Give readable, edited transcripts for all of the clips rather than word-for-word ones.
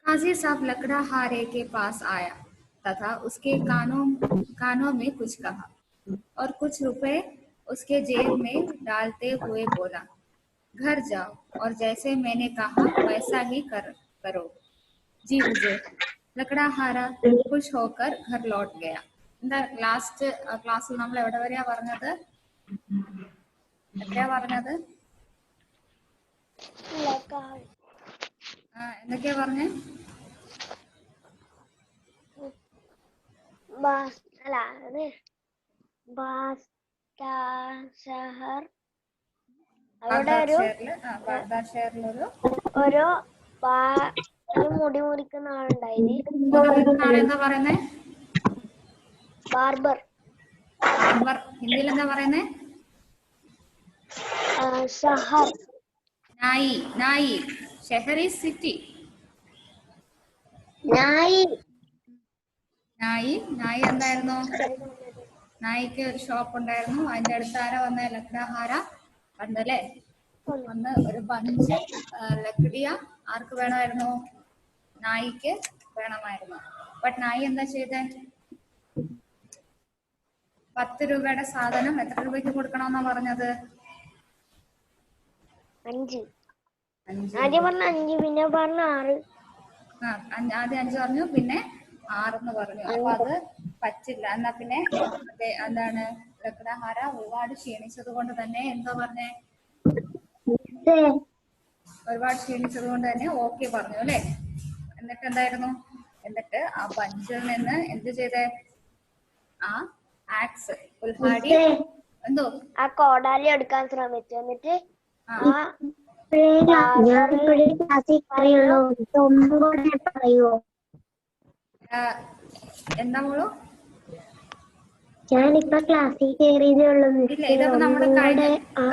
काजी साहब लकड़हारे के पास आया तथा उसके कानों में कुछ कहा और कुछ रुपए उसके जेब में डालते हुए बोला, घर जाओ और जैसे मैंने कहा वैसा ही करो जी हुजूर। ലക്കടാഹാര खुश होकर घर लौट गया. എന്താ ലാസ്റ്റ് ക്ലാസ്സിൽ നമ്മൾ എവിടെ വരെയാ പറഞ്ഞത്? എത്രയാ പറഞ്ഞത്? എന്തൊക്കെയാ പറഞ്ഞേ? ഒരു മുടി മുറിക്കുന്ന ആളുണ്ടായിന്. എന്താ പറയുന്നേ? ബാർബർ. ബാർബർ ഹിന്ദിയിൽ എന്താ പറയുന്നേ? ഷഹർ. നായി. നായി. ഷെഹർ ഈസ് സിറ്റി. നായി. നായി. നായി എന്തായിരുന്നു? നായിക്ക് ഒരു ഷോപ്പ് ഉണ്ടായിരുന്നു. അതിന്റെ അടുത്ത് ആരാ വന്ന? ലക്കടാഹാര കണ്ടല്ലേ? വന്ന് ഒരു ബഞ്ച് ലക്കടിയ ആർക്ക് വേണമായിരുന്നു? നായിക്ക് വേണമായിരുന്നു. ബട്ട് നായി എന്താ ചെയ്തേ? 10 രൂപയുടെ സാധനം എത്ര രൂപയ്ക്ക് കൊടുക്കണമെന്നാ പറഞ്ഞത്? 5. ആദ്യം പറഞ്ഞ 5, പിന്നെ പറഞ്ഞ 6. ആദ്യം 5 പറഞ്ഞു, പിന്നെ 6 പറഞ്ഞു. അപ്പൊ അത് പറ്റില്ല. എന്നാ പിന്നെ എന്താണ് ലക്കടാഹാര ഒരുപാട് ക്ഷീണിച്ചത് കൊണ്ട് തന്നെ എന്താ പറഞ്ഞേ? ഒരുപാട് ക്ഷീണിച്ചത് കൊണ്ട് തന്നെ ഓക്കെ പറഞ്ഞു അല്ലെ? എന്നിട്ട് എന്തായിരുന്നു? എന്നിട്ട് ആ ബഞ്ചിൽ നിന്ന് എന്ത് ചെയ്തേ? ആ ആക്സ് കുൽഹാടി എന്തോ ആ കോടാലി എടുക്കാൻ ശ്രമിച്ചു. എന്നിട്ട് എന്താ മോളു? ഞാനിപ്പോ ക്ലാസ്സിൽ കയറിയതേ ഉള്ളൂ. ഇല്ല, ഇതൊക്കെ നമ്മുടെ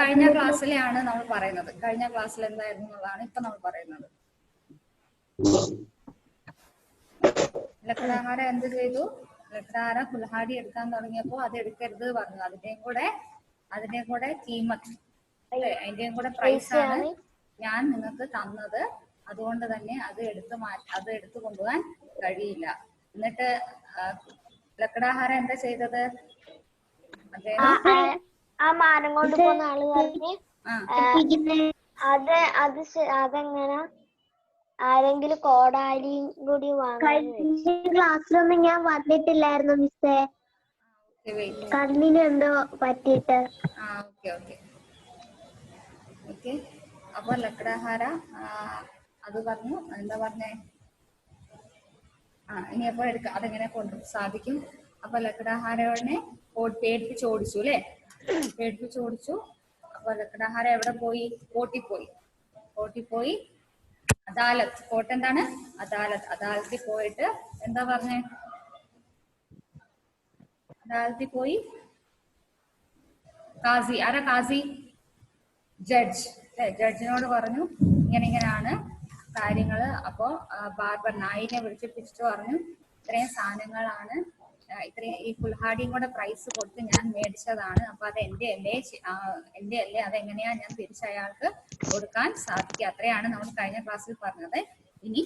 കഴിഞ്ഞ ക്ലാസ്സിലെയാണ് നമ്മൾ പറയുന്നത്. കഴിഞ്ഞ ക്ലാസ്സിൽ എന്തായിരുന്നു എന്നുള്ളതാണ് ഇപ്പൊ നമ്മൾ പറയുന്നത്. ലക്കടാഹാര എന്ത് ചെയ്തു? ലക്കടാഹാര കുൽഹാടി എടുക്കാൻ തുടങ്ങിയപ്പോ അത് എടുക്കരുത് പറഞ്ഞു. അതിന്റെയും കൂടെ കീമത്ത്, അതിന്റെയും കൂടെ പ്രൈസ് ആണ് ഞാൻ നിങ്ങൾക്ക് തന്നത്. അതുകൊണ്ട് തന്നെ അത് എടുത്തു കൊണ്ടുപോകാൻ കഴിയില്ല. എന്നിട്ട് ലക്കടാഹാര എന്താ ചെയ്തത്? ആ മാനം കൊണ്ട് പോകുന്ന ആള് പറഞ്ഞ് അതെങ്ങനെ ആരെങ്കിലും കോടാലിയും കൂടി വാങ്ങാൻ. ക്ലാസ്സിലൊന്നും ഞാൻ വന്നിട്ടില്ലായിരുന്നു മിസ്സേ. കണ്ണിന് എന്തോ പറ്റിയിട്ട്. അപ്പൊ ലക്കടാഹാര അത് പറഞ്ഞു. എന്താ പറഞ്ഞേ? ഇനി അപ്പൊ അതെങ്ങനെ കൊണ്ട് സാധിക്കും? അപ്പൊ ലക്കടാഹാരനെ പേടിപ്പിച്ച് ഓടിച്ചു അല്ലെ? പേടിപ്പിച്ച് ഓടിച്ചു. അപ്പൊ ലക്കടാഹാര എവിടെ പോയി? കോർട്ടിൽ പോയി. അദാലത്ത്. കോർട്ട് എന്താണ്? അദാലത്ത്. അദാലത്തിൽ പോയിട്ട് എന്താ പറഞ്ഞേ? അദാലത്തിൽ പോയി കാസി. ആരാ കാസി? ജഡ്ജ്. ജഡ്ജിനോട് പറഞ്ഞു ഇങ്ങനെയാണ് കാര്യങ്ങള്. അപ്പോ ബാർബർ നായിനെ വിളിച്ചിട്ട് പറഞ്ഞു, ഇത്രയും സാധനങ്ങളാണ്, ഇത്രയും ഈ കുൽഹാടിയും കൂടെ പ്രൈസ് കൊടുത്ത് ഞാൻ മേടിച്ചതാണ്. അപ്പൊ അത് എന്റെ അല്ലേ, അതെങ്ങനെയാ ഞാൻ തിരിച്ചയാൾക്ക് കൊടുക്കാൻ സാധിക്കുക? അത്രയാണ് നമ്മൾ കഴിഞ്ഞ ക്ലാസ്സിൽ പറഞ്ഞത്. ഇനി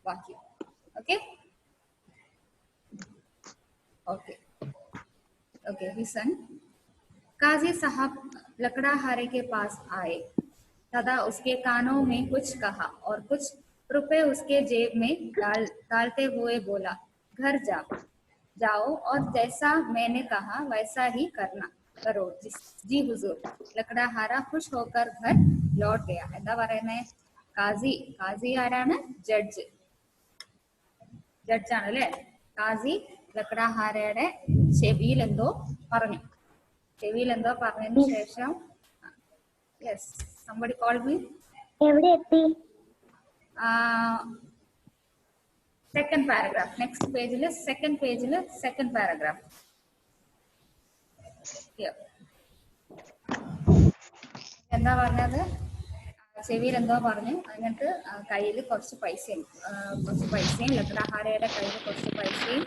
ബാക്കി. Okay listen. काजी साहब लकड़हारे के पास आए तथा उसके कानों में कुछ कहा और कुछ रुपए उसके जेब में डालते हुए बोला, घर जाओ और जैसा मैंने कहा वैसा ही करो जी हुजूर. लकड़हारा खुश होकर घर लौट गया. എന്താ പറയുന്നേ? കാസി ആരാണ്? ജഡ്ജാണ് അല്ലെ? കാസി ലക്കടാഹാരയുടെ ചെവിയിൽ എന്തോ പറഞ്ഞതിന് ശേഷം യെസ് somebody called me. എവിടെ എത്തി? Second paragraph. നെക്സ്റ്റ് പേജില് സെക്കൻഡ് പാരഗ്രാഫ്. എന്താ പറഞ്ഞത്? ചെവിയിൽ എന്തോ പറഞ്ഞു. എന്നിട്ട് കയ്യിൽ കുറച്ച് പൈസയും ലക്കടാഹാരയുടെ കയ്യിൽ കുറച്ച് പൈസയും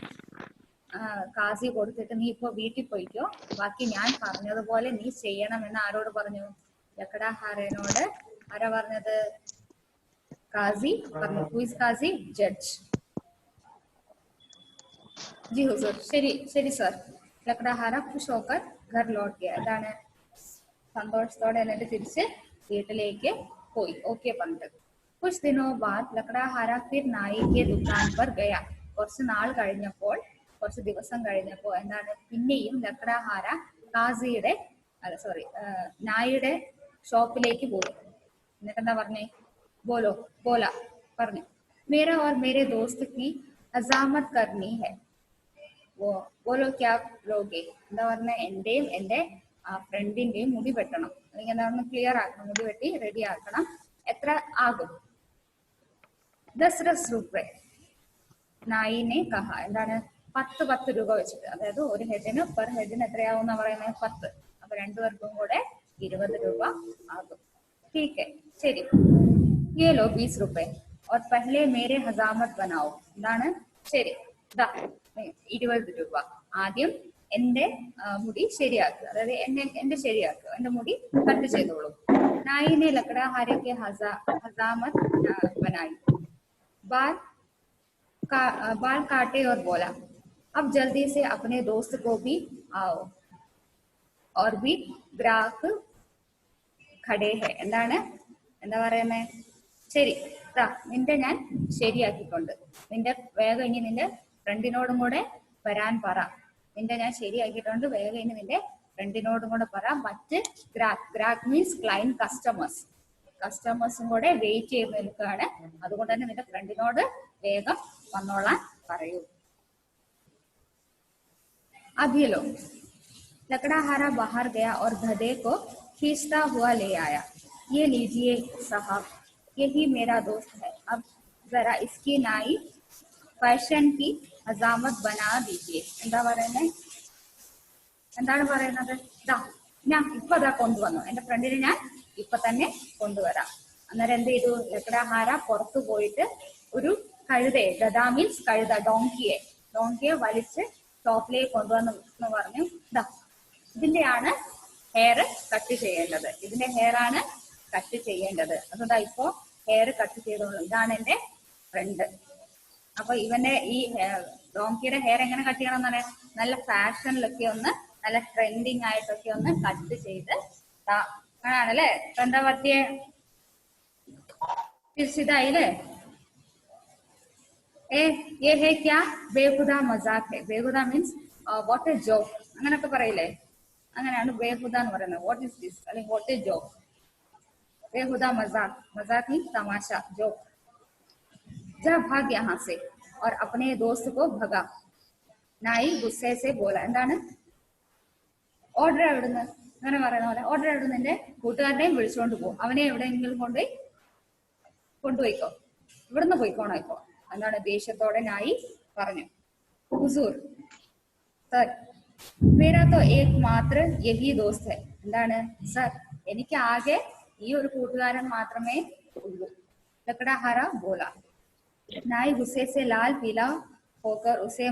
കാസി കൊടുത്തിട്ട് നീ ഇപ്പൊ വീട്ടിൽ പോയിക്കോ, ബാക്കി ഞാൻ പറഞ്ഞതുപോലെ നീ ചെയ്യണമെന്ന് ആരോട് പറഞ്ഞു? ലക്കടാഹാരനോട്. ആരാ പറഞ്ഞത്? काजी പറഞ്ഞു. Who is Qazi? Judge. जी हुजूर. ശരി ശരി സർ. ലക്കടാഹാര खुश होकर घर लौट गया. എന്താണ് സന്തോഷത്തോടെ എന്നിട്ട് തിരിച്ച് വീട്ടിലേക്ക് പോയി. ഓക്കെ പറഞ്ഞിട്ട്. कुछ दिनों बाद लकड़ाहारा फिर नाई के दुकान पर गया. കുറച്ച് നാൾ കഴിഞ്ഞപ്പോൾ, കുറച്ച് ദിവസം കഴിഞ്ഞപ്പോൾ എന്താണ് പിന്നെയും ലക്കടാഹാര കാസിയുടെ നായിയുടെ ഷോപ്പിലേക്ക് പോയി. എന്നിട്ട് എന്താ പറഞ്ഞേ? बोला പറഞ്ഞു. मेरा और मेरे दोस्त की हजामत करनी है. बोलो क्या लोगे? എന്താ പറഞ്ഞ എന്റെയും എന്റെ ഫ്രണ്ടിന്റെയും മുടി വെട്ടണം, അല്ലെങ്കിൽ എന്താ പറഞ്ഞ ക്ലിയർ ആക്കണം, മുടി വെട്ടി റെഡി ആക്കണം. എത്ര ആകും? 10 രൂപ. നായിനെ കഹ. എന്താണ് 10 രൂപ വെച്ചിട്ട്, അതായത് ഒരു ഹെഡിന് പെർ ഹെഡിന് എത്രയാവും എന്ന് പറയുന്നത് 10. അപ്പൊ രണ്ടുപേർക്കും കൂടെ 20 രൂപ ആകും. ठीक है ശരി. ये लो 20 रुपए और पहले मेरे हजामत बनाओ. എന്താണ് ശരി, 20 രൂപ. ആദ്യം എന്റെ മുടി ശരിയാക്കുക, അതായത് എന്റെ ശരിയാക്കുക, എന്റെ മുടി കട്ട് ചെയ്തോളൂ. നായിനെ ലക്കടാഹാരെ के हजामत बनाई. बाल काटे और बोला अब जल्दी से अपने दोस्त को भी आओ और भी ग्राहक खड़े है. എന്താണ് എന്താ പറയുന്നേ? ശരി, നിന്റെ ഞാൻ ശരിയാക്കിക്കൊണ്ട്, നിന്റെ വേഗം ഇനി നിന്റെ ഫ്രണ്ടിനോടും കൂടെ വരാൻ പറ. നിന്റെ ഞാൻ ശരിയാക്കിയിട്ടുണ്ട്, വേഗം ഇനി നിന്റെ ഫ്രണ്ടിനോടും കൂടെ പറ. മറ്റ് ഗ്രാഹക് മീൻസ് ക്ലൈന്റ്, കസ്റ്റമേഴ്സും കൂടെ വെയിറ്റ് ചെയ്ത് നിൽക്കുകയാണ്. അതുകൊണ്ട് തന്നെ നിന്റെ ഫ്രണ്ടിനോട് വേഗം വന്നോളാൻ പറയൂ. अभी लो. लकड़ाहारा बाहर गया और गधे को खींचता हुआ ले आया. ये लीजिए साहब, यही मेरा दोस्त है. अब जरा इसकी नाई फैशन की हजामत बना दीजिए. എന്താണ് പറയുന്നത്? ഞാൻ ഇപ്പൊ അതാ കൊണ്ടുവന്നു, എന്റെ ഫ്രണ്ടിനെ ഞാൻ ഇപ്പൊ തന്നെ കൊണ്ടുവരാം. അന്നേരം എന്ത് ചെയ്തു? ലക്കടാഹാര പുറത്തു പോയിട്ട് ഒരു കഴുതയെ, ഗദാ മീൻസ് കഴുത, ഡോങ്കിയെ വലിച്ച് ഷോപ്പിലേക്ക് കൊണ്ടുവന്ന് പറഞ്ഞു, ഇതിന്റെയാണ് ഹെയർ കട്ട് ചെയ്യേണ്ടത്, ഇതിന്റെ ഹെയർ ആണ് കട്ട് ചെയ്യേണ്ടത്. അതുകൊണ്ടാ ഇപ്പോ ഹെയർ കട്ട് ചെയ്തോളൂ, ഇതാണ് എന്റെ ഫ്രണ്ട്. അപ്പൊ ഇവന്റെ ഈ ഡോങ്കിയുടെ ഹെയർ എങ്ങനെ കട്ട് ചെയ്യണം എന്നാണ്? നല്ല ഫാഷനിലൊക്കെ ഒന്ന്, നല്ല ട്രെൻഡിങ് ആയിട്ടൊക്കെ ഒന്ന് കട്ട് ചെയ്ത് ആണല്ലേ? എന്താ പറ്റിയ തിരിച്ചിതായില്ലേ? ये है क्या? बेहुदा मजाक है. बेहुदा मीൻസ് വാട്ട് എ ജോക്ക്, അങ്ങനൊക്കെ പറയില്ലേ? അങ്ങനെയാണ് ബേഹുദ എന്ന് പറയുന്നത്. വാട്ട് ഈസ് ദിസ്, അല്ലെങ്കിൽ വാട്ട് എ ജോക്ക്. बेहुदा मजाक मीन्स तमाशा, जोक. जा भाग यहाँ से और अपने दोस्त को भगा. നായി ഗുസ്സേ സെ ബോല. എന്താണ് ഓർഡർ? എവിടുന്ന്? അങ്ങനെ പറയുന്ന പോലെ ഓർഡർ എവിടുന്ന്? എന്റെ കൂട്ടുകാരനെയും വിളിച്ചുകൊണ്ട് പോകും, അവനെ എവിടെയെങ്കിലും കൊണ്ടുപോയിക്കോ, ഇവിടുന്ന് പോയിക്കോണോ ഇപ്പോ. എന്താണ് ദേഷ്യത്തോടെ നായി പറഞ്ഞു. ഹുസൂർ സർ, മേരാ തോ ഏക് മാത്ര യഹി ദോസ്ത് ഹൈ. എന്താണ് സർ, എനിക്ക് ആകെ ഈ ഒരു കൂട്ടുകാരൻ മാത്രമേ ഉള്ളൂ. ലക്കടാഹാര ബോല. നായി ഗുസ്സേ സെ ലാൽ പീല ഹോക്കർ ഉസേ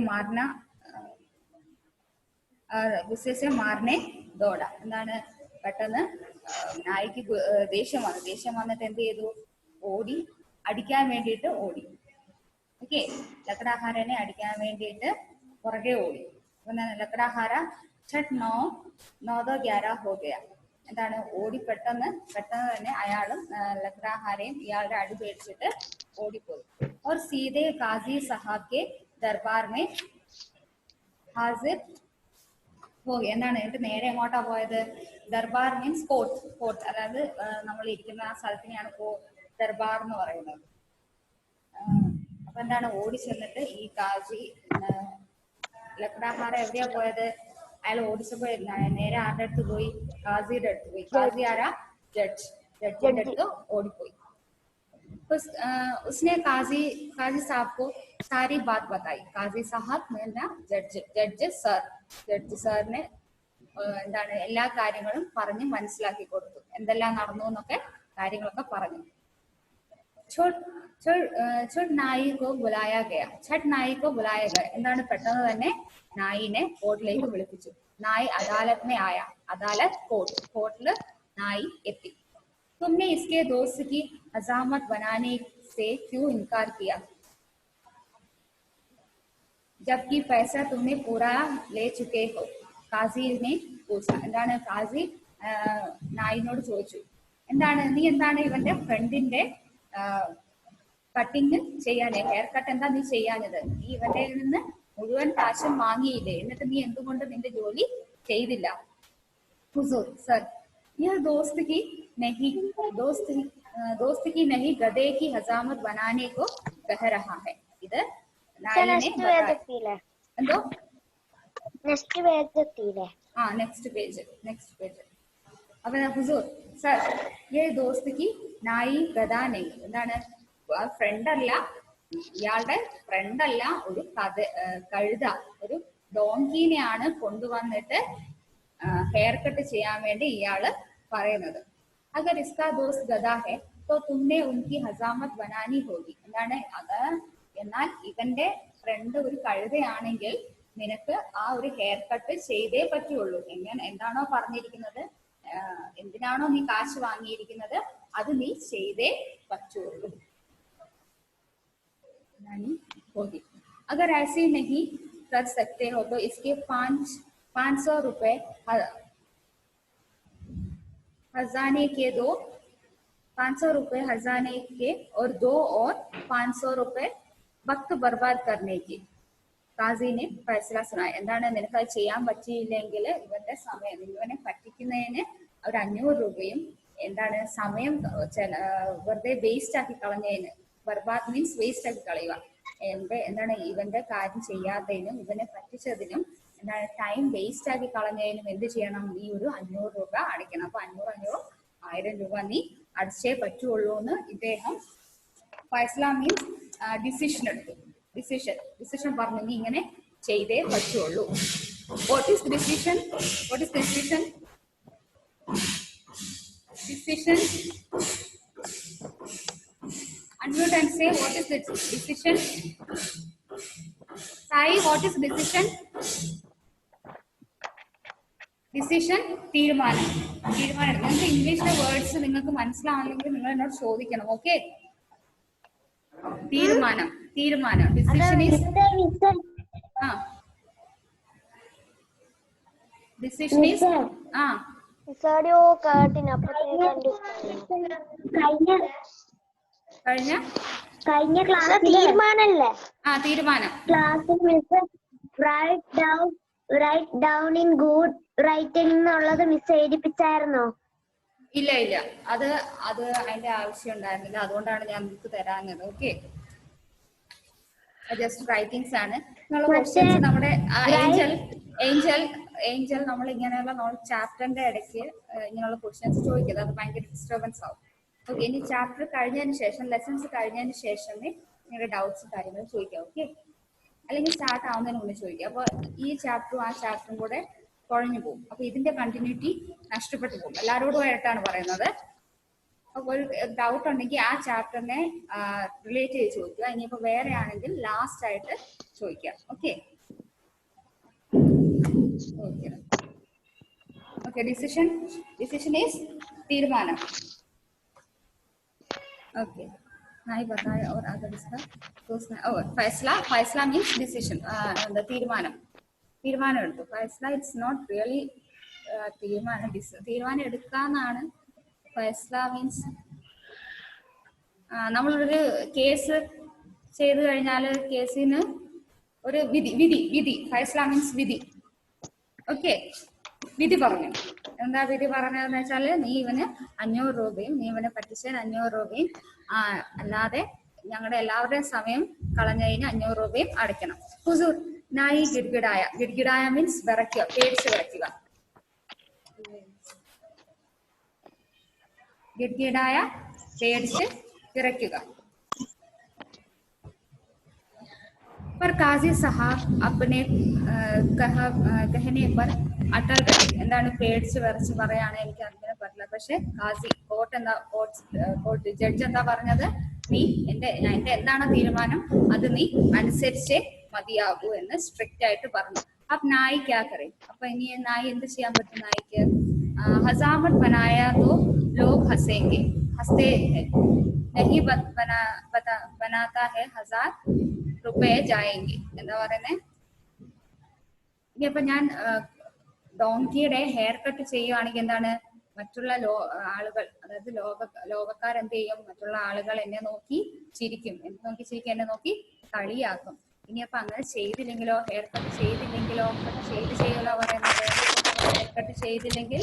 മാർനെ ദോട. എന്താണ് പെട്ടെന്ന് നായിക്ക് ദേഷ്യം വന്നിട്ട് എന്ത് ചെയ്തു? ഓടി, അടിക്കാൻ വേണ്ടിയിട്ട് ഓടി. ഓക്കെ, ലക്കടാഹാരനെ അടിക്കാൻ വേണ്ടിയിട്ട് പുറകെ ഓടി. ലക്കടാഹാര ഛട്ട് 9-11 ഹോ ഗയ. എന്താണ് ഓടി, പെട്ടെന്ന് തന്നെ അയാളും ലക്കടാഹാരയും ഇയാളുടെ അടി പേടിച്ചിട്ട് ഓടിപ്പോയി. और सीधे काजी साहब के दरबार में हाजिर हो गया. എന്താണ് എന്നിട്ട് നേരെ എങ്ങോട്ടാ പോയത്? ദർബാർ മീൻസ് കോർട്ട്, അതായത് നമ്മൾ ഇരിക്കുന്ന ആ സ്ഥലത്തിനെയാണ് ദർബാർ എന്ന് പറയുന്നത്. അപ്പൊ എന്താണ് ഓടി ചെന്നിട്ട് ഈ കാജി ലക്കടാഹാര എവിടെയാ പോയത്? അയാൾ ഓടിച്ചപ്പോ നേരെ ആരുടെ അടുത്ത് പോയി? കാസിയുടെ അടുത്ത് പോയി. കാസി ആരാ? ജഡ്ജിന്റെ അടുത്ത് ഓടിപ്പോയി. उसने काजी साहब को सारी बात बताई. काजी साहब ने ജഡ്ജ് സാറിനെ എന്താണ് എല്ലാ കാര്യങ്ങളും പറഞ്ഞ് മനസ്സിലാക്കി കൊടുത്തു. എന്തെല്ലാം നടന്നു എന്നൊക്കെ കാര്യങ്ങളൊക്കെ പറഞ്ഞു. ഛട്ട് നായി കോ ബുലായ ഗയ. എന്താണ് പെട്ടെന്ന് തന്നെ നായിനെ കോർട്ടിലേക്ക് വിളിപ്പിച്ചു. നായി അദാലത്തിനെ അദാലത്ത് കോർട്ടില് നായി എത്തി. तुमने इसके दोस्त की हजामत बनाने से क्यों इनकार किया, जबकि पैसा तुमने पूरा ले चुके हो, काजी ने पूछा. എന്താണ് കാസി നായിനോട് ചോദിച്ചു, എന്താണ് നീ എന്താണ് ഇവന്റെ ഫ്രണ്ടിന്റെ കട്ടിങ് ചെയ്യാനേ, ഹെയർ കട്ട് എന്താ നീ ചെയ്യാഞ്ഞത്, നീ ഇവന്റെ നിന്ന് മുഴുവൻ കാശും വാങ്ങിയില്ലേ, എന്നിട്ട് നീ എന്തുകൊണ്ട് നിന്റെ ജോലി ചെയ്തില്ല. हुजूर सर, यह दोस्त की नहीं गधे की हजामत बनाने को कह रहा है. ഇത് എന്തോ നെക്സ്റ്റ് പേജ്. അപ്പൊ ഹുസൂർ സർ, ये दोस्त की നായി ഗദ നെയ്, എന്താണ് ഫ്രണ്ട് അല്ല, ഇയാളുടെ ഫ്രണ്ട് അല്ല, ഒരു കഴുത, ഒരു ഡോങ്കീനെയാണ് കൊണ്ടുവന്നിട്ട് ഹെയർ കട്ട് ചെയ്യാൻ വേണ്ടി ഇയാള് പറയുന്നത്. അഗർ ഇസ്കാ ദോസ്ത് ഗദാ ഹെ തോ തുമ്നെ ഉൻകി ഹസാമത് ബനാനി ഹോഗി, എന്താണ് അത്, എന്നാൽ ഇവന്റെ ഫ്രണ്ട് ഒരു കഴുതയാണെങ്കിൽ നിനക്ക് ആ ഒരു ഹെയർ കട്ട് ചെയ്തേ പറ്റുള്ളൂ. എന്താണോ പറഞ്ഞിരിക്കുന്നത്, എന്തിനാണോ നീ കാശ് വാങ്ങിയിരിക്കുന്നത്, അത് നീ ചെയ്തേ പറ്റുള്ളൂ. होगी अगर ऐसे नहीं कर सकते हो तो इसके 500 रुपए खजाने के दो, 500 रुपए खजाने के और 500 रुपए वक्त बर्बाद करने की. കാസിനെ ഫൈസല സുനായി, എന്താണ് നിനക്ക് അത് ചെയ്യാൻ പറ്റിയില്ലെങ്കിൽ ഇവന്റെ സമയം, ഇവനെ പറ്റിക്കുന്നതിന് ഒരു 500 രൂപയും, എന്താണ് സമയം വെറുതെ വേസ്റ്റ് ആക്കി കളഞ്ഞതിന്, ബർബാദ് മീൻസ് വേസ്റ്റ് ആക്കി കളയുക, എന്താണ് ഇവന്റെ കാര്യം ചെയ്യാത്തതിനും ഇവനെ പറ്റിച്ചതിനും, എന്താണ് ടൈം വേസ്റ്റ് ആക്കി കളഞ്ഞതിനും എന്ത് ചെയ്യണം, നീ ഒരു 500 രൂപ അടയ്ക്കണം. അപ്പൊ 500 1000 രൂപ നീ അടച്ചേ പറ്റുള്ളൂ എന്ന് ഇദ്ദേഹം ഫൈസല മീൻസ് ഡിസിഷൻ എടുത്തു. ഡിസിഷൻ പറഞ്ഞു, നീ ഇങ്ങനെ ചെയ്തേ പറ്റുള്ളൂ. What is decision? Unmute and say what is the decision. Sai, what is decision? Decision തീരുമാനം. നിങ്ങൾക്ക് ഇംഗ്ലീഷിലെ വേർഡ്സ് നിങ്ങൾക്ക് മനസ്സിലാണെങ്കിൽ നിങ്ങൾ എന്നോട് ചോദിക്കണം. ഓക്കെ, തീരുമാനം. ഡിസിഷൻ ഈസ് ഡിസിഷൻ ഈസ് കഴിഞ്ഞ ക്ലാസ്സിൽ തീരുമാനല്ലേ? തീരുമാനം ക്ലാസ്സിൽ right down in good writing എന്നുള്ളത് മിസ് എഴുതിപ്പിച്ചായിരുന്നോ? ഇല്ല, അത് അതിന്റെ ആവശ്യം ഉണ്ടായിരുന്നില്ല, അതുകൊണ്ടാണ് ഞാൻ നിങ്ങൾക്ക് തരാഞ്ഞത്. ഓക്കെ, ജസ്റ്റ് റൈറ്റിംഗ്സ് ആണ്. നിങ്ങളുടെ ക്വസ്റ്റ്യൻസ് നമ്മുടെ ഏഞ്ചൽ നമ്മൾ ഇങ്ങനെയുള്ള ചാപ്റ്ററിന്റെ ഇടയ്ക്ക് ഇങ്ങനെയുള്ള ക്വസ്റ്റ്യൻസ് ചോദിക്കുന്നത്, അത് ഭയങ്കര ഡിസ്റ്റർബൻസ് ആവും. ഓക്കെ, ഇനി ചാപ്റ്റർ കഴിഞ്ഞതിന് ശേഷം, ലെസൺസ് കഴിഞ്ഞതിന് ശേഷമേ നിങ്ങളുടെ ഡൗട്ട്സ് കാര്യങ്ങൾ ചോദിക്കാം. ഓക്കെ, അല്ലെങ്കിൽ സ്റ്റാർട്ട് ആവുന്നതിന് മുന്നേ ചോദിക്കുക. അപ്പോൾ ഈ ചാപ്റ്ററും ആ ചാപ്റ്ററും കൂടെ കുഴഞ്ഞു പോകും. അപ്പൊ ഇതിന്റെ കണ്ടിന്യൂറ്റി നഷ്ടപ്പെട്ടു പോകും. എല്ലാവരോടും ആയിട്ടാണ് പറയുന്നത്. അപ്പൊ ഒരു ഡൗട്ട് ഉണ്ടെങ്കിൽ ആ ചാപ്റ്ററിനെ റിലേറ്റ് ചെയ്ത് ചോദിക്കുക. ഇനിയിപ്പോ വേറെ ആണെങ്കിൽ ലാസ്റ്റ് ആയിട്ട് ചോദിക്കുക. ഓക്കെ, ഡിസിഷൻ ഈസ് തീരുമാനം. ओके, नहीं बताया और अगर इसका तो फैसला मीन्स डिसीजन, തീരുമാനം എടുത്തു. ഫൈസല ഇറ്റ്സ് നോട്ട് റിയലി തീരുമാനം എടുക്കാന്നാണ്. ഫൈസല മീൻസ് നമ്മളൊരു കേസ് ചെയ്തു കഴിഞ്ഞാൽ കേസിന് ഒരു വിധി. ഫൈസല മീൻസ് വിധി. ഓക്കെ, വിധി പറഞ്ഞു. എന്താ വിധി പറഞ്ഞതെന്ന് വെച്ചാല്, നീ ഇവന് 500 രൂപയും, നീ ഇവനെ പറ്റിച്ചതിന് 500 രൂപയും, അല്ലാതെ ഞങ്ങളുടെ എല്ലാവരുടെയും സമയം കളഞ്ഞതിന് 500 രൂപയും അടയ്ക്കണം. ഹുസൂർ നായി ഗിഡ്ഗിഡായ മീൻസ് വിറയ്ക്കുക, പേടിച്ച് വിറയ്ക്കുക. ഗിഡ്ഗിഡായ പേടിച്ച് വിറയ്ക്കുക. पर काजी साहब अपने कहने पर അട്ടൽ ഗതി, എന്താണ് പേടിച്ച് വിറച്ച് പറയാണ്, എനിക്ക് അങ്ങനെ പറ്റില്ല. പക്ഷെ കാസി കോർട്ട് ജഡ്ജ് എന്താ പറഞ്ഞത്, നീ എന്റെ എന്താണ് തീരുമാനം അത് നീ അനുസരിച്ചേ മതിയാകൂ എന്ന് സ്ട്രിക്റ്റ് ആയിട്ട് പറഞ്ഞു. അപ്പൊ നായി ക്യാ കറേ, അപ്പൊ ഇനി നായി എന്ത് ചെയ്യാൻ പറ്റും? നായിക്ക് ഹസാമത് ബനായ തോ ലോഗ് ഹസേങ്കെ, हंसते हैं, नहीं बनाता है 1000 रुपए जाएंगे. എന്താ പറയുന്നത്? ഇനി അപ്പൊ ഞാൻ ഡോങ്കിയുടെ ഹെയർ കട്ട് ചെയ്യുകയാണെങ്കിൽ എന്താണ്, മറ്റുള്ള ആളുകൾ, അതായത് ലോകക്കാരെന്ത് ചെയ്യും, മറ്റുള്ള ആളുകൾ എന്നെ നോക്കി ചിരിക്കും. എന്നെ നോക്കി കളിയാക്കും. ഇനി അപ്പൊ അങ്ങനെ ചെയ്തില്ലെങ്കിലോ, ഹെയർ കട്ട് ചെയ്തില്ലെങ്കിലോ, ചെയ്യലോ പറയുന്നത്, ഹെയർ കട്ട് ചെയ്തില്ലെങ്കിൽ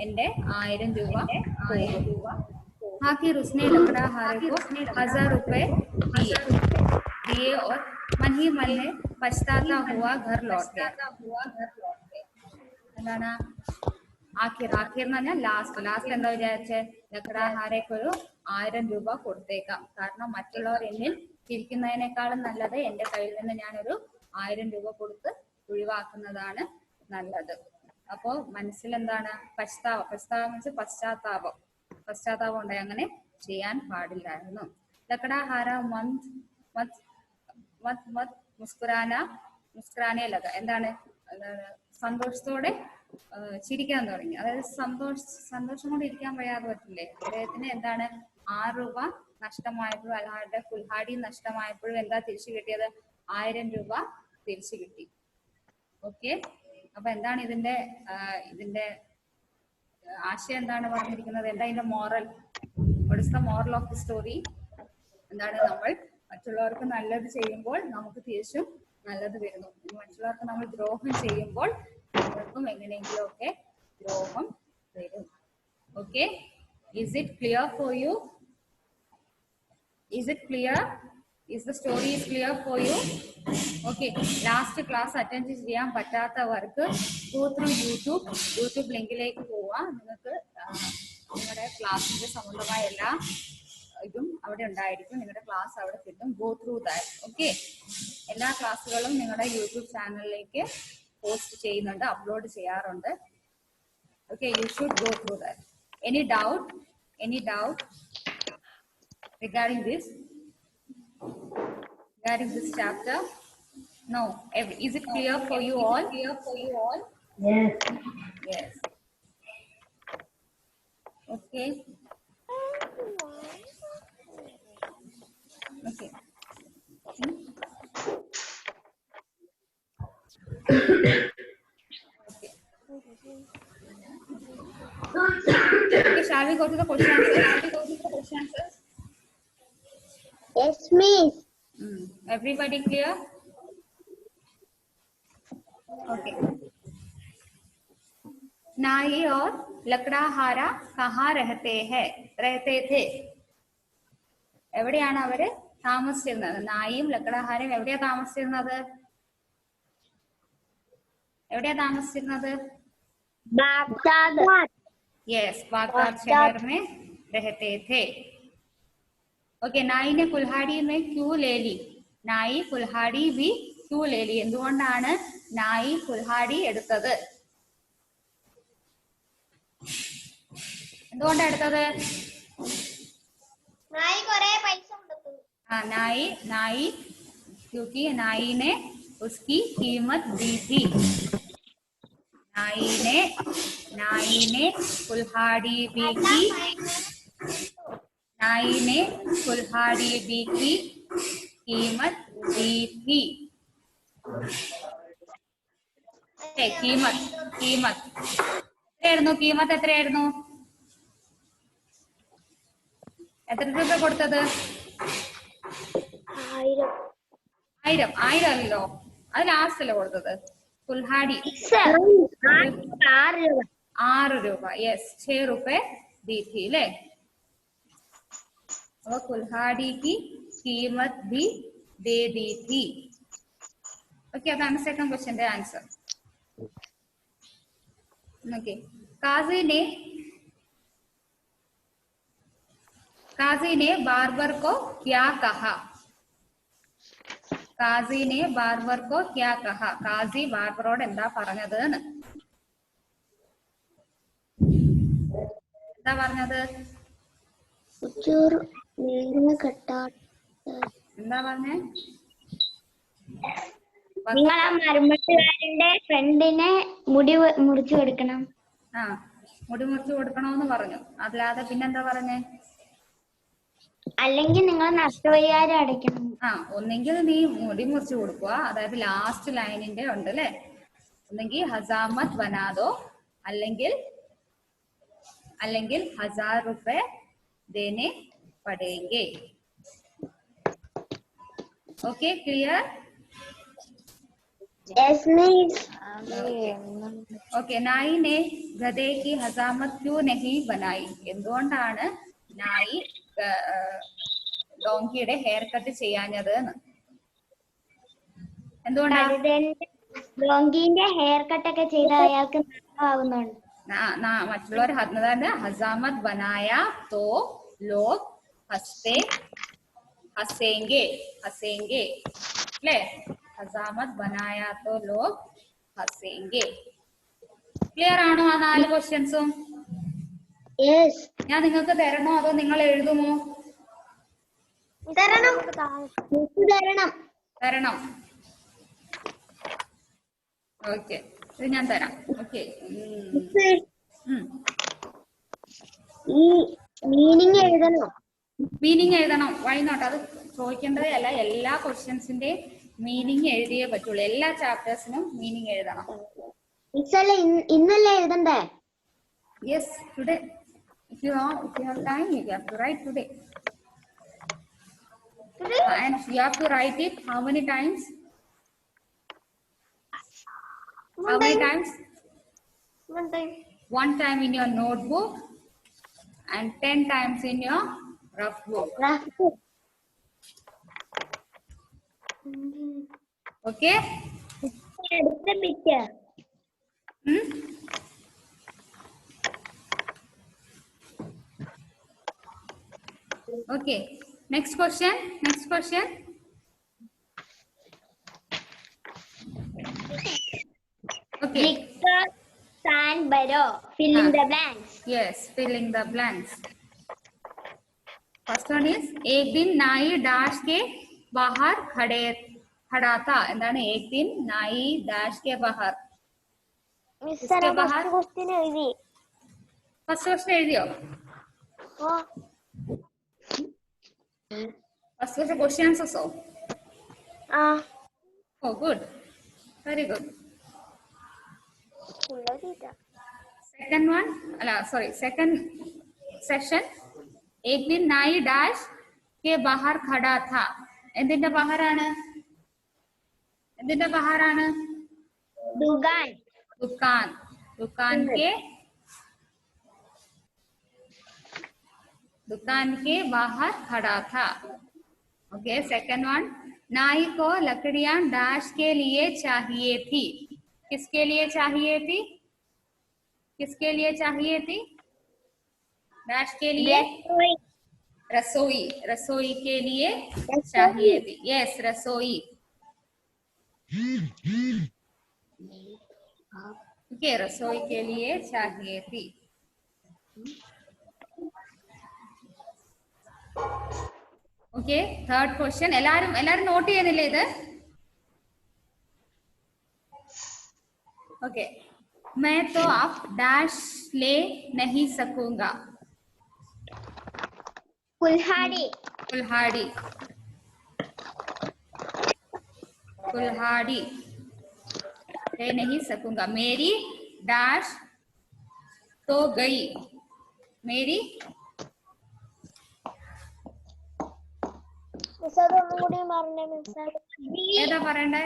എന്റെ 1000 രൂപ. आखिर उसने लकड़हारे को 1000 रुपए दिए और मन ही मन में पछताता हुआ घर लौट गया. എന്താണ് ആഖിർ എന്ന് പറഞ്ഞാൽ ലാസ്റ്റ് എന്താ വിചാരിച്ചേ, ലക്കടാഹാരയ്ക്ക് ഒരു 1000 രൂപ കൊടുത്തേക്കാം, കാരണം മറ്റുള്ളവർ എന്നിൽ ചിരിക്കുന്നതിനേക്കാളും നല്ലത് എന്റെ കയ്യിൽ നിന്ന് ഞാനൊരു 1000 രൂപ കൊടുത്ത് ഒഴിവാക്കുന്നതാണ് നല്ലത്. അപ്പോ മനസ്സിൽ എന്താണ്, പശ്ചാത്താപം ഉണ്ടായി, അങ്ങനെ ചെയ്യാൻ പാടില്ലായിരുന്നു. ലക്കടാഹാര മുസ്കുരാനെ ലഗ, എന്താണ് സന്തോഷത്തോടെ ചിരിക്കാൻ തുടങ്ങി. അതായത് സന്തോഷം കൊണ്ട് ഇരിക്കാൻ വയ്യാതെ പറ്റില്ലേ. അദ്ദേഹത്തിന് എന്താണ് 6 രൂപ നഷ്ടമായപ്പോഴും അയാളുടെ കുൽഹാടി നഷ്ടമായപ്പോഴും എന്താ തിരിച്ചു കിട്ടിയത്, 1000 രൂപ തിരിച്ചു കിട്ടി. ഓക്കെ, അപ്പൊ എന്താണ് ഇതിന്റെ ആശയം, എന്താണ് പറഞ്ഞിരിക്കുന്നത്, എന്താ ഇതിന്റെ moral, what is the moral of the story? എന്താണ്, നമ്മൾ മറ്റുള്ളവർക്ക് നല്ലത് ചെയ്യുമ്പോൾ നമുക്ക് തിരിച്ചും നല്ലത് വരുന്നു. മറ്റുള്ളവർക്ക് നമ്മൾ ദ്രോഹം ചെയ്യുമ്പോൾ നമ്മൾക്കും എങ്ങനെയെങ്കിലും ഒക്കെ ദ്രോഹം വരും. Okay, is it clear for you? Is it clear? Is the story is clear for you? Okay, last class attend ചെയ്യാൻ പറ്റാത്തവർക്ക് go through YouTube ലിങ്കിലേക്ക് പോവുക. നിങ്ങൾക്ക് നിങ്ങളുടെ ക്ലാസ്സിന്റെ സംബന്ധമായ എല്ലാ ഇതും അവിടെ ഉണ്ടായിരിക്കും, നിങ്ങളുടെ ക്ലാസ് അവിടെ കിട്ടും. go through that. Okay, എല്ലാ ക്ലാസ്സുകളും നിങ്ങളുടെ യൂട്യൂബ് ചാനലിലേക്ക് പോസ്റ്റ് ചെയ്യുന്നുണ്ട്, അപ്ലോഡ് ചെയ്യാറുണ്ട്. Okay, you should go through that. Any doubt regarding this chapter? No. Is it clear for you all? Yes. Okay. Okay. Okay, shall we go to the question answers? Yes, miss. Everybody clear? Okay. नाई और लकड़हारा कहाँ रहते थे? എവിടെയാണ് അവര് താമസിച്ചിരുന്നത്? നായിയും ലക്കടാഹാരയും എവിടെയാ താമസിച്ചിരുന്നത്? बागदाद. Yes, बागदाद शहर में रहते थे. ओके, नाई ने कुल्हाड़ी में क्यों ले ली? നായി കുൽഹാടി ബി ക്യൂ ലേലി. എന്തുകൊണ്ടാണ് നായി കുൽഹാടി എടുത്തത്? എന്തുകൊണ്ടാണ് എടുത്തത്? നായി കുറേ പൈസ കൊടുത്തു. नाई क्योंकि नाई ने उसकी कीमत दी थी. नाई ने कुल्हाड़ी बी की कीमत दी थी. कीमत എത്രയായിരുന്നു? എത്ര രൂപ കൊടുത്തത്? 1000 അല്ലല്ലോ, അത് ലാസ്റ്റ് അല്ലേ കൊടുത്തത്? കുൽഹാടി 6 രൂപ. യെസ്, 6 രൂപ दी थी അല്ലേ? वो कुल्हाड़ी की कीमत भी दे दी थी. ओके, अതാണ് സെക്കൻഡ് ക്വസ്റ്റ്യന്റെ ആൻസർ. ओके, काजी ने बार्बर को क्या कहा? काजी ബാർബറോട് എന്താ പറഞ്ഞത്? എന്താ പറഞ്ഞേ? നിങ്ങൾ ആ മരുമട്ടുകാരന്റെ ഫ്രണ്ടിനെ മുടി മുറിച്ചു കൊടുക്കണം. മുടി മുറിച്ച് കൊടുക്കണമെന്ന് പറഞ്ഞു. അല്ലാതെ പിന്നെന്താ പറഞ്ഞേ? അല്ലെങ്കിൽ നിങ്ങൾ നഷ്ടപരിഹാരം അടയ്ക്കണം. ഒന്നെങ്കിൽ നീ മുടി മുറിച്ച് കൊടുക്കുക, അതായത് ലാസ്റ്റ് ലൈനിന്റെ ഉണ്ട് അല്ലെ, ഒന്നെങ്കിൽ ഹസാമത് ബനാദോ, അല്ലെങ്കിൽ 1000 रुपए देने पड़ेंगे. Okay, clear? Yes, miss. Okay. नाई ने गधे की हजामत क्यों नहीं बनाई? എന്തുകൊണ്ടാണ് നായി ഡോങ്കിയുടെ ഹെയർ കട്ട് ചെയ്യാഞ്ഞത്? എന്തുകൊണ്ടാണ്? ഡോങ്കിന്റെ ഹെയർ കട്ട് ഒക്കെ ചെയ്ത അയാൾക്ക് നഷ്ടമാകുന്നുണ്ട്. മറ്റുള്ളവർ ഹസാമത് ബനായ തോ ലോഗ് ഹസേംഗെ അല്ലേ? ഹസാമത് ബനായ തോ ലോഗ് ഹസേംഗെ. ക്ലിയർ ആണോ ആ 4 ക്വസ്റ്റ്യൻസും? ഞാൻ നിങ്ങൾക്ക് തരണോ അതോ നിങ്ങൾ എഴുതുമോ? തരണം. ഓക്കെ, ഇത് ഞാൻ തരാം. ഓക്കെ, മീനിങ് എഴുതണം. Why not? അത് ചോദിക്കേണ്ടതേ അല്ല. എല്ലാ ക്വസ്റ്റ്യൻസിന്റെ മീനിങ് എഴുതിയേ പറ്റുള്ളൂ. എല്ലാ ചാപ്റ്റേഴ്സിനും മീനിങ് എഴുതണം. ഇന്നല്ലേ എഴുതണ്ടേ? Yes, today. If you have time, you have to write today. And you have to write it how many times? How many times? One time in your notebook and 10 times in your rough book. Okay? Okay. Next question. Okay. Victor Sandborough. Filling the blanks. Yes, filling the blanks. First one is एक दिन नाई dash के बाहर खड़ा था. എന്താണ് एक दिन नाई डैश के बाहर? ഫസ്റ്റ് ക്വസ്റ്റ്യൻ എഴുതി. ഫസ്റ്റ് ക്വസ്റ്റ്യൻ എഴുതിയോ? First was the question answer, so. Oh, good. Very good. Second one, second section. एक दिन नाई डैश के बाहर खड़ा था. എന്തിന്റെ ബാഹറാണ്? दुकान के बाहर खड़ा था. Okay, second one. नाई को लकड़ियां डैश के लिए चाहिए थी. किसके लिए चाहिए थी? डैश के लिए? रसोई के लिए चाहिए थी. यस, रसोई. ओके, रसोई के लिए चाहिए थी. Okay, third question. എല്ലാരും നോട്ട് ചെയ്യുന്നില്ലേ ഇത്? ओके. मैं तो अब डैश ले नहीं सकूंगा. कुल्हाड़ी ले नहीं सकूंगा. मेरी डैश तो गई. मेरी ഏതാ പറയണ്ടേ?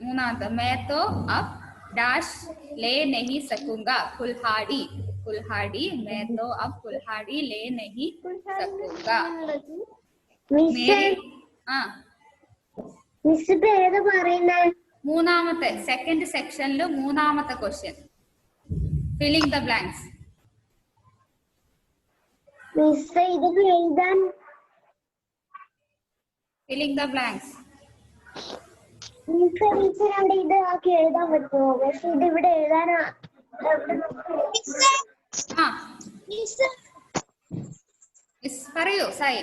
മൂന്നാമത്തെ. मैं तो अब डैश ले नहीं सकूंगा. कुल्हाड़ी. मैं तो अब कुल्हाड़ी ले नहीं सकूंगा. മൂന്നാമത്തെ സെക്കൻഡ് സെക്ഷനിൽ മൂന്നാമത്തെ question. Filling the blanks. Filling the blanks. എഴുതാൻ പറ്റുമോ? പക്ഷെ ഇത് ഇവിടെ എഴുതാനാ. പറയൂ സായി.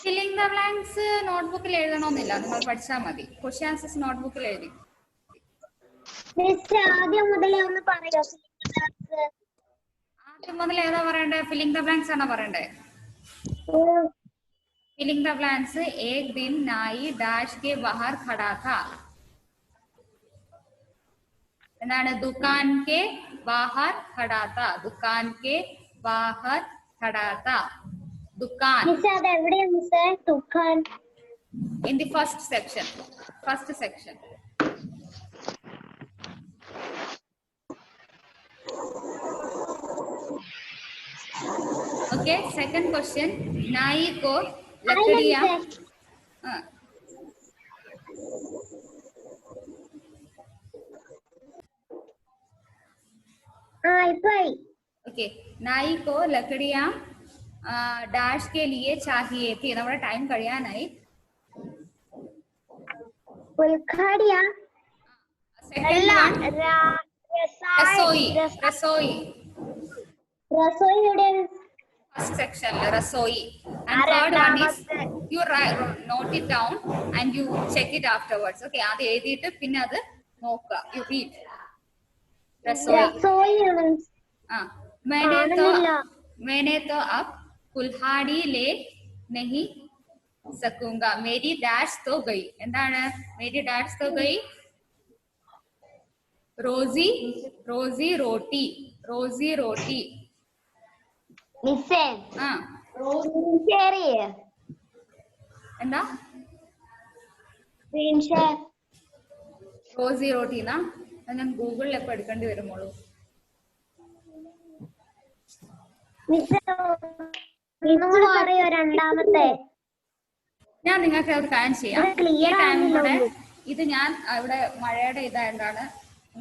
ഫില്ലിംഗ് ദ ബ്ലാങ്ക്സ് നോട്ട്ബുക്കിൽ എഴുതണമെന്നില്ല, നിങ്ങൾ പഠിച്ചാൽ മതി. ക്വസ്റ്റ്യൻ ആൻസേഴ്സ് നോട്ട്ബുക്കിൽ എഴുതി. ആദ്യം മുതലേ ഒന്ന് പറയോ? ആദ്യം മുതൽ ഏതാ പറയണ്ടേ? ഫില്ലിംഗ് ദ ബ്ലാങ്ക്സ് ആണോ പറയണ്ടേ? Filling the blanks. एक दिन नाई डैश के बाहर खड़ा था. എന്താണ്? दुकान के बाहर खड़ा था. दुकान के बाहर खड़ा था. दुकान. മിസ്സേ അത് എവിടെയാണ് മിസ്സേ ദുക്കാൻ? In the first section. First section. Okay. Second question. नाई को लकड़ियाँ. ओके. नाई को लकड़ियाँ डैश के लिए चाहिए थी. നമ്മുടെ ടൈം കഴിയാനായി. ഉൽഘാടിയ സെക്കൻഡ് വൺ रसोई. रसोई. रसोई എവിടെയാണ്? First section रसोई. And third one is you note it down and you check it afterwards. Okay. അത് എഴുതിയിട്ട് പിന്നെ അത് നോക്കുക. You read. रसोई. रसोई हाँ. मैंने तो अब कुल्हाड़ी ले नहीं सकूंगा. मेरी डैश तो गई. എന്താണ്? मेरी डैश तो गई. रोजी. रोजी रोटी. रोजी रोटी. മിസ്സേ ആ ഷെയർ ചെയ്യേ? എന്താ? Screen share. റോസി റോട്ടിന്നാ? ഞാൻ ഗൂഗിളിൽ എപ്പോ എടുക്കേണ്ടി വരുമ്പോളൂ. പറയോ രണ്ടാമത്തെ? ഞാൻ നിങ്ങൾക്ക് അത് കാര്യം ചെയ്യാം. ഈ ടൈമിലൂടെ ഇത് ഞാൻ ഇവിടെ മഴയുടെ ഇതായതുകൊണ്ടാണ്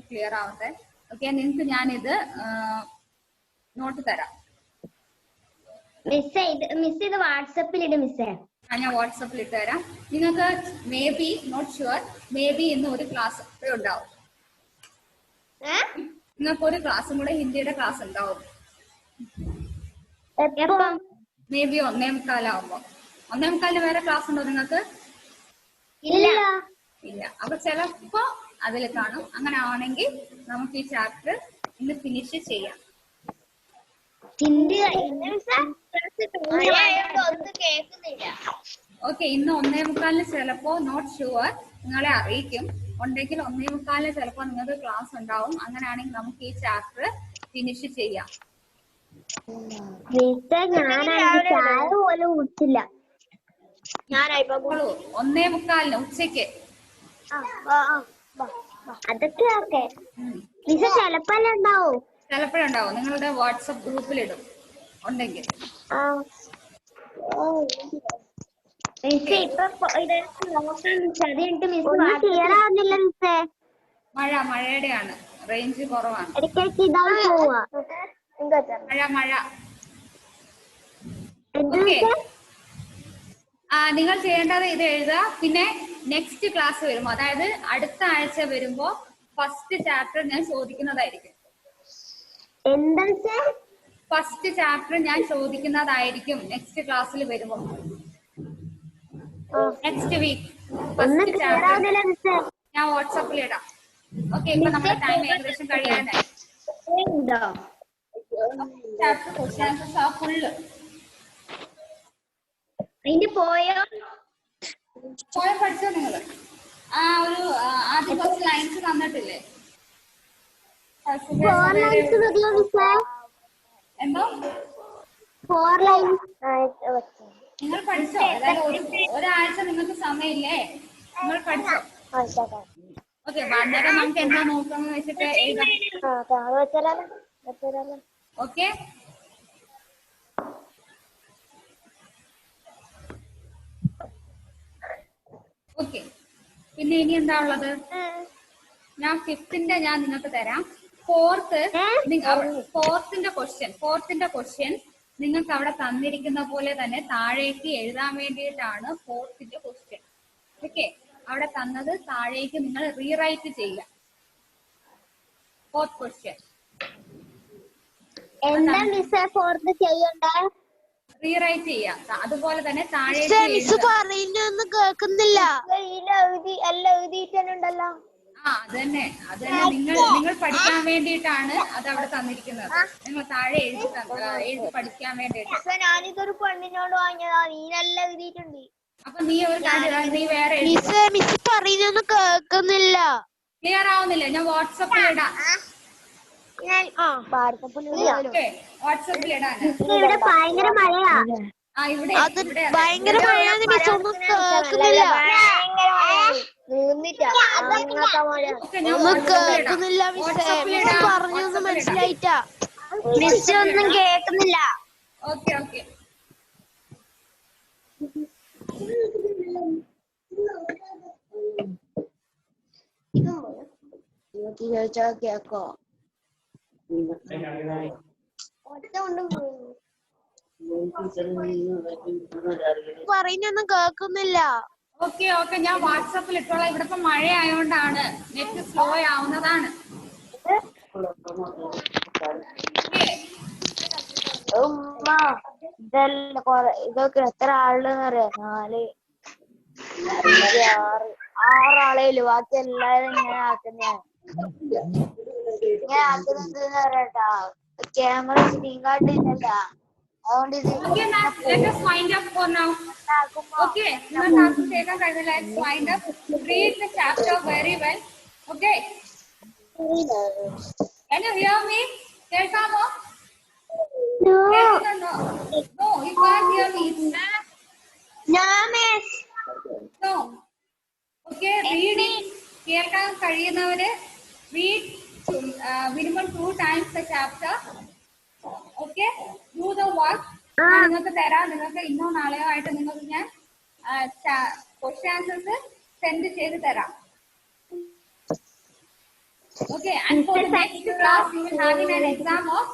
ക്ലിയർ ആവട്ടെ. ഓക്കെ. നിങ്ങൾക്ക് ഞാനിത് നോട്ട് തരാം. മിസ്സേ ഇത് വാട്സപ്പിൽ ഇട് മിസ്സേ. ഞാൻ വാട്സപ്പിൽ ഇട്ട് തരാം. നിങ്ങൾക്ക് maybe not sure maybe ഇന്ന് ഒരു ക്ലാസ് ഉണ്ടാവും. നിങ്ങൾക്ക് ഒരു ക്ലാസ്സും കൂടെ ഹിന്ദിയുടെ ക്ലാസ് ഉണ്ടാവും. മേ ബി 1:45 1:45 വേറെ ക്ലാസ് ഉണ്ടോ നിങ്ങൾക്ക്? ഇല്ല. അപ്പൊ ചിലപ്പോ അതിൽ കാണും. അങ്ങനെ ആണെങ്കിൽ നമുക്ക് ഈ ചാപ്റ്റർ ഇന്ന് ഫിനിഷ് ചെയ്യാം. ഓക്കെ. ഇന്ന് 1:45 ചിലപ്പോ നോട്ട് ഷുവർ നിങ്ങളെ അറിയിക്കും. ഉണ്ടെങ്കിൽ 1:45 ചിലപ്പോ നിങ്ങൾക്ക് ക്ലാസ് ഉണ്ടാവും. അങ്ങനെയാണെങ്കിൽ നമുക്ക് ഈ ചാപ്റ്റർ ഫിനിഷ് ചെയ്യാം. ചായ പോലും കുടിച്ചില്ല. 1:45 ഉച്ചക്ക്. അതൊക്കെ ഓക്കെ. ചിലപ്പോഴല്ലേ ഉണ്ടാവും? ചിലപ്പോഴുണ്ടാവും. നിങ്ങളുടെ വാട്സപ്പ് ഗ്രൂപ്പിലിടും ഉണ്ടെങ്കിൽ. മഴയുടെയാണ്. റേഞ്ച് കുറവാണ്. മഴ. ഓക്കെ. നിങ്ങൾ ചെയ്യേണ്ടത് ഇത് എഴുതുക. പിന്നെ നെക്സ്റ്റ് ക്ലാസ് വരുമ്പോ, അതായത് അടുത്ത ആഴ്ച വരുമ്പോ ഫസ്റ്റ് ചാപ്റ്റർ ഞാൻ ചോദിക്കുന്നതായിരിക്കും. ഫസ്റ്റ് ചാപ്റ്റർ ഞാൻ ചോദിക്കുന്നതായിരിക്കും നെക്സ്റ്റ് ക്ലാസ്സിൽ വരുമ്പോ. നെക്സ്റ്റ് വീക്ക് ഫസ്റ്റ് ചാപ്റ്റർ ഞാൻ വാട്സാപ്പിൽ ഇടാം. ഓക്കെ. ഇപ്പൊ നമ്മുടെ ടൈം ഏകദേശം കഴിയാനായി. ചാപ്റ്റർ ക്വസ്റ്റ്യൻ ആൻസേഴ്സ് ആ ഫുള്ള് പോയോ പഠിച്ചോ നിങ്ങള്? ആ ഒരു ആദ്യം കുറച്ച് ലൈൻസ് തന്നിട്ടില്ലേ? എന്തോ നിങ്ങൾ പഠിച്ചോ? ഒരാഴ്ച നിങ്ങൾക്ക് സമയമില്ലേ? നിങ്ങൾ പഠിച്ചോ? ഓക്കെ. അന്നേരം നമുക്ക് എന്താ നോക്കാന്ന് വെച്ചിട്ട് എഴുതാം. ഓക്കെ. ഓക്കെ. പിന്നെ ഇനി എന്താ ഉള്ളത്? ഞാൻ ഫിഫ്ത്തിന്റെ ഞാൻ നിങ്ങൾക്ക് തരാം. ഫോർത്തിന്റെ ക്വസ്റ്റ്യൻ നിങ്ങൾക്ക് അവിടെ തന്നിരിക്കുന്ന പോലെ തന്നെ താഴേക്ക് എഴുതാൻ വേണ്ടിയിട്ടാണ് ഫോർത്തിന്റെ ക്വസ്റ്റ്യൻ. ഓക്കെ. അവിടെ തന്നത് താഴേക്ക് നിങ്ങൾ റീറൈറ്റ് ചെയ്യുക. ഫോർത്ത് ക്വസ്റ്റ്യൻ എന്താ മിസ്സേ ഫോർത്ത് ചെയ്യണ്ടേ? റീറൈറ്റ് ചെയ്യാം. അതുപോലെ തന്നെ താഴെ പറയുന്നൊന്നും കേൾക്കുന്നില്ല. എഴുതിയിട്ടുണ്ടല്ലോ. അത് തന്നെ നിങ്ങൾ പഠിക്കാൻ വേണ്ടിയിട്ടാണ് അത് അവിടെ തന്നിരിക്കുന്നത്. നിങ്ങൾ താഴെ എഴുതി പഠിക്കാൻ വേണ്ടിയിട്ട്. ഞാനിതൊരു പെണ്ണിനോട് വാങ്ങിയതാ. നീനെല്ലാം എഴുതിയിട്ടുണ്ട്. അപ്പൊ നീ ഒരു കാര്യം, നീ വേറെ പറയുന്നൊന്നും കേൾക്കുന്നില്ല. ക്ലിയർ ആവുന്നില്ല. ഞാൻ വാട്സപ്പിൽ ഇടാം. വാട്സപ്പിൽ ഇടാൻ. ഇവിടെ ഭയങ്കര മഴയാ. ഇവിടെ ഭയങ്കര മഴയാണ്. ഒന്നും കേൾക്കുന്നില്ല. കേൾക്കുന്നില്ല. പറഞ്ഞൊന്നും മനസ്സിലായിട്ടാ. ഒന്നും കേൾക്കുന്നില്ല. ഓക്കെ. കേക്കോ പറയുന്നൊന്നും കേൾക്കുന്നില്ല. ഓക്കെ ഞാൻ വാട്സാപ്പിൽ ഇട്ടോളാം. ഇവിടെ ഇപ്പൊ മഴ ആയതുകൊണ്ടാണ് നെറ്റ് സ്ലോ ആവുന്നതാണ്. ഇതൊക്കെ എത്ര ആളുണ്ടെന്ന് അറിയാം? 4, 5, 6 ആളേലും. ബാക്കി എല്ലാരും ഇങ്ങനെ ആക്കുന്നതാണ്. പറയട്ടാ, ക്യാമറ സ്ക്രീൻ കാർഡില്ല. അതുകൊണ്ട് let us wind up for now. Okay, let's wind up. Read the chapter very well. Okay, can you hear me? കേൾക്കാമോ? No, you can't hear me. No. Okay, reading കേൾക്കാൻ കഴിയുന്നവര് read minimum 2 times the chapter. Okay, do the work. നിങ്ങൾക്ക് തരാം. നിങ്ങൾക്ക് ഇന്നോ നാളെയോ ആയിട്ട് നിങ്ങൾക്ക് ഞാൻ ക്വസ്റ്റ്യൻ ആൻസേഴ്സ് സെൻഡ് ചെയ്ത് തരാം. Okay, and for the next class you will have an exam of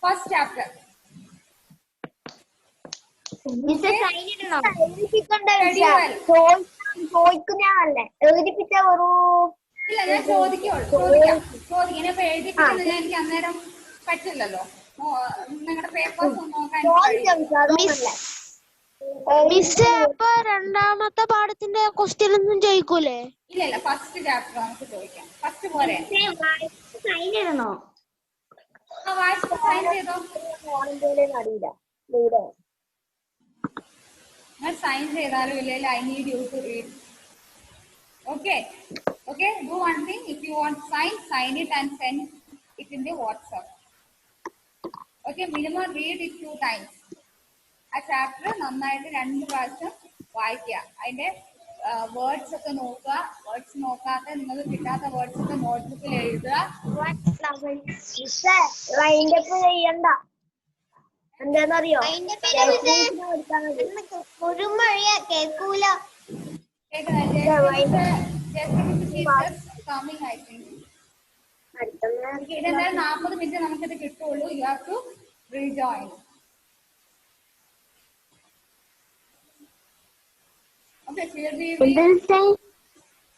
first chapter. ഇല്ല, ഞാൻ ചോദിക്കാം. ഇനിയിപ്പോ എഴുതിപ്പിക്കുന്നത് എനിക്ക് അന്നേരം പറ്റില്ലല്ലോ. നിങ്ങളുടെ പേപ്പേഴ്സ് നോക്കാൻ. രണ്ടാമത്തെ പാഠത്തിന്റെ ക്വസ്റ്റ്യൻ ഒന്നും ചോദിക്കൂലേ? ഇല്ല, ഫസ്റ്റ് ചാപ്റ്റർ നമുക്ക് ചോദിക്കാം. ഫസ്റ്റ് പോരെ? സൈൻ ചെയ്തോ? സൈൻ ചെയ്തോ? ഞാൻ സൈൻ ചെയ്താലും ഇല്ലെങ്കിൽ I need you to read. Okay, do one thing. If you want sign it and send it in the WhatsApp. Okay, minimum read it 2 times. ആ chapter നന്നായിട്ട് 2 പ്രാവശ്യം വായിക്കുക. അതിന്റെ വേർഡ്സ് ഒക്കെ നോക്കുക. വേർഡ്സ് നോക്കാത്ത നിങ്ങൾക്ക് കിട്ടാത്ത വേർഡ്സ് ഒക്കെ നോട്ട്ബുക്കിൽ എഴുതുക. എന്താന്നറിയോ? ഒരു മഴ കേൾക്കൂല. ഇതെന്തായാലും 40 മിനിറ്റ് നമുക്കിത് കിട്ടുള്ളൂ. You have to rejoin. Okay,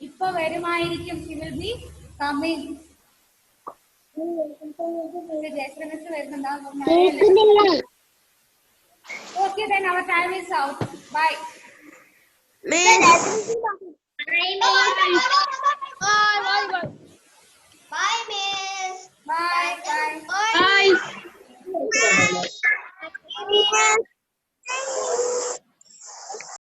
ഇപ്പൊ വരുമായിരിക്കും. She will be coming. Jayashree miss വരുന്നുണ്ടാ? Okay, then our time is out. Bye. Bye. Bye, miss. Bye. Bye. Bye.